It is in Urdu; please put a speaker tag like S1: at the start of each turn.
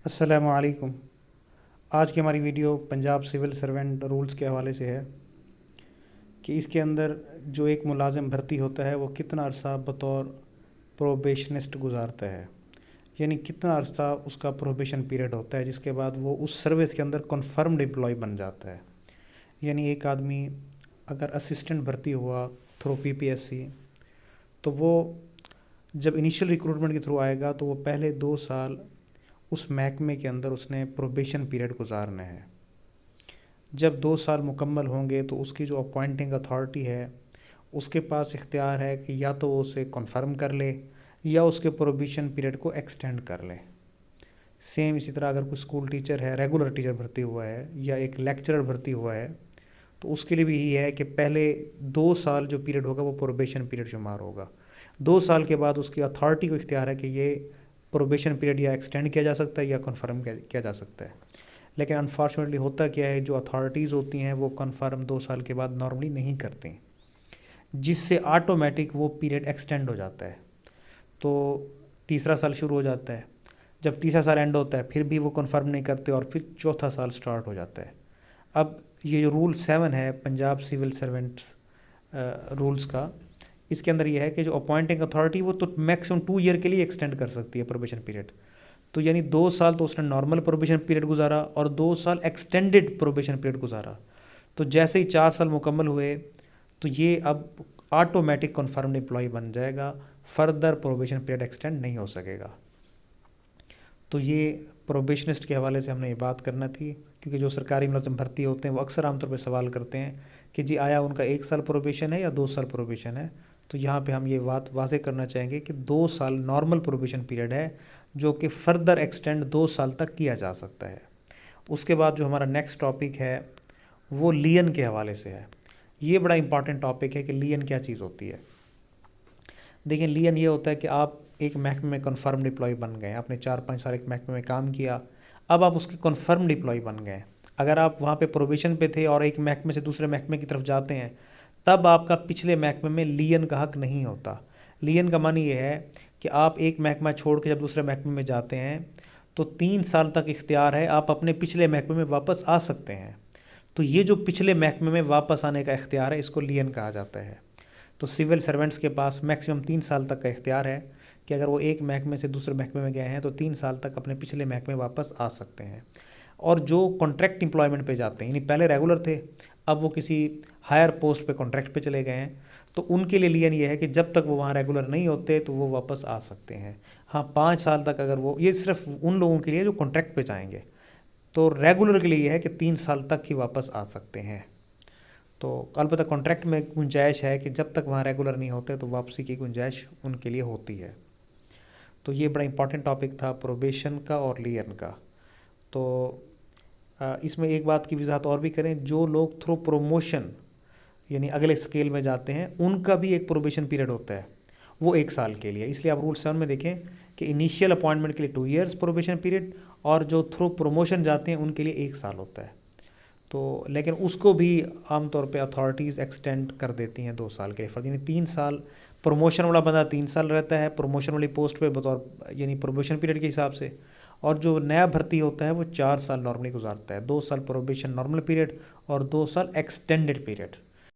S1: السلام علیکم۔ آج کی ہماری video Punjab civil servant rules کے حوالے سے ہے کہ اس کے اندر جو ایک ملازم بھرتی ہوتا ہے وہ کتنا عرصہ بطور پروبیشنسٹ گزارتا ہے، یعنی کتنا عرصہ اس کا پروبیشن پیریڈ ہوتا ہے جس کے بعد وہ اس سروس کے اندر کنفرمڈ امپلائی بن جاتا ہے۔ یعنی ایک آدمی اگر اسسٹنٹ بھرتی ہوا تھرو PPSC تو وہ جب انیشیل ریکروٹمنٹ کے تھرو آئے گا تو وہ پہلے 2 سال اس محکمے کے اندر اس نے پروبیشن پیریڈ گزارنا ہے۔ جب 2 سال مکمل ہوں گے تو اس کی جو اپوائنٹنگ اتھارٹی ہے اس کے پاس اختیار ہے کہ یا تو وہ اسے کنفرم کر لے یا اس کے پروبیشن پیریڈ کو ایکسٹینڈ کر لے۔ سیم اسی طرح اگر کوئی اسکول ٹیچر ہے، ریگولر ٹیچر بھرتی ہوا ہے یا ایک لیکچرر بھرتی ہوا ہے تو اس کے لیے بھی یہی ہے کہ پہلے 2 سال جو پیریڈ ہوگا وہ پروبیشن پیریڈ شمار ہوگا۔ 2 سال کے بعد اس کی اتھارٹی کو اختیار ہے کہ یہ پروبیشن پیریڈ یا ایکسٹینڈ کیا جا سکتا ہے یا کنفرم کیا جا سکتا ہے۔ لیکن انفارچونیٹلی ہوتا کیا ہے، جو اتھارٹیز ہوتی ہیں وہ کنفرم 2 سال کے بعد نارملی نہیں کرتی، جس سے آٹومیٹک وہ پیریڈ ایکسٹینڈ ہو جاتا ہے۔ تو تیسرا سال شروع ہو جاتا ہے، جب تیسرا سال اینڈ ہوتا ہے پھر بھی وہ کنفرم نہیں کرتے اور پھر چوتھا سال سٹارٹ ہو جاتا ہے۔ اب یہ جو رول 7 ہے پنجاب سول سرونٹس رولز کا، اس کے اندر یہ ہے کہ جو اپوائنٹنگ اتھارٹی وہ تو میکسیمم 2 ایئر کے لیے ایکسٹینڈ کر سکتی ہے پروبیشن پیریڈ۔ تو یعنی 2 سال تو اس نے نارمل پروبیشن پیریڈ گزارا اور 2 سال ایکسٹینڈڈ پروبیشن پیریڈ گزارا۔ تو جیسے ہی 4 سال مکمل ہوئے تو یہ اب آٹومیٹک کنفرمڈ امپلائی بن جائے گا، فردر پروبیشن پیریڈ ایکسٹینڈ نہیں ہو سکے گا۔ تو یہ پروبیشنسٹ کے حوالے سے ہم نے یہ بات کرنا تھی، کیونکہ جو سرکاری ملازم بھرتی ہوتے ہیں وہ اکثر عام طور پہ سوال کرتے ہیں کہ جی آیا ان کا 1 سال پروبیشن ہے یا 2 سال پروبیشن ہے۔ تو یہاں پہ ہم یہ بات واضح کرنا چاہیں گے کہ 2 سال نارمل پروبیشن پیریڈ ہے جو کہ فردر ایکسٹینڈ 2 سال تک کیا جا سکتا ہے۔ اس کے بعد جو ہمارا نیکسٹ ٹاپک ہے وہ لین کے حوالے سے ہے۔ یہ بڑا امپارٹنٹ ٹاپک ہے کہ لین کیا چیز ہوتی ہے۔ دیکھیں، لین یہ ہوتا ہے کہ آپ ایک محکمے میں کنفرمڈ امپلائی بن گئے، آپ نے 4-5 سال ایک محکمے میں کام کیا، اب آپ اس کے کنفرمڈ امپلائی بن گئے۔ اگر آپ وہاں پہ پروبیشن پہ تھے اور ایک محکمے سے دوسرے محکمے کی طرف جاتے ہیں تب آپ کا پچھلے محکمے میں لین کا حق نہیں ہوتا۔ لین کا معنی یہ ہے کہ آپ ایک محکمہ چھوڑ کے جب دوسرے محکمے میں جاتے ہیں تو 3 سال تک اختیار ہے، آپ اپنے پچھلے محکمے میں واپس آ سکتے ہیں۔ تو یہ جو پچھلے محکمے میں واپس آنے کا اختیار ہے اس کو لین کہا جاتا ہے۔ تو سول سرونٹس کے پاس میکسیمم 3 سال تک کا اختیار ہے کہ اگر وہ ایک محکمے سے دوسرے محکمے میں گئے ہیں تو 3 سال تک اپنے پچھلے محکمے واپس آ سکتے ہیں۔ اور جو کانٹریکٹ امپلائمنٹ پہ جاتے ہیں، یعنی پہلے ریگولر تھے اب وہ کسی ہائر پوسٹ پہ کانٹریکٹ پہ چلے گئے ہیں، تو ان کے لیے لین یہ ہے کہ جب تک وہ وہاں ریگولر نہیں ہوتے تو وہ واپس آ سکتے ہیں۔ ہاں 5 سال تک اگر وہ، یہ صرف ان لوگوں کے لیے جو کانٹریکٹ پہ جائیں گے، تو ریگولر کے لیے یہ ہے کہ 3 سال تک ہی واپس آ سکتے ہیں۔ تو البتہ کانٹریکٹ میں گنجائش ہے کہ جب تک وہاں ریگولر نہیں ہوتے تو واپسی کی گنجائش ان کے لیے ہوتی ہے۔ تو یہ بڑا امپورٹنٹ ٹاپک تھا پروبیشن کا اور لین کا۔ تو اس میں ایک بات کی وضاحت اور بھی کریں، جو لوگ تھرو پروموشن یعنی اگلے اسکیل میں جاتے ہیں ان کا بھی ایک پروبیشن پیریڈ ہوتا ہے، وہ 1 سال کے لیے۔ اس لیے آپ رول 7 میں دیکھیں کہ انیشیل اپوائنٹمنٹ کے لیے 2 ایئرس پروبیشن پیریڈ، اور جو تھرو پروموشن جاتے ہیں ان کے لیے 1 سال ہوتا ہے۔ تو لیکن اس کو بھی عام طور پہ اتھارٹیز ایکسٹینڈ کر دیتی ہیں 2 سال کے فرض، یعنی 3 سال پروموشن والا بندہ 3 سال رہتا ہے پروموشن والی پوسٹ پہ بطور یعنی پروموشن پیریڈ کے حساب سے، اور جو نیا بھرتی ہوتا ہے وہ 4 سال نارملی گزارتا ہے، 2 سال پروبیشن نارمل پیریڈ اور 2 سال ایکسٹینڈڈ پیریڈ۔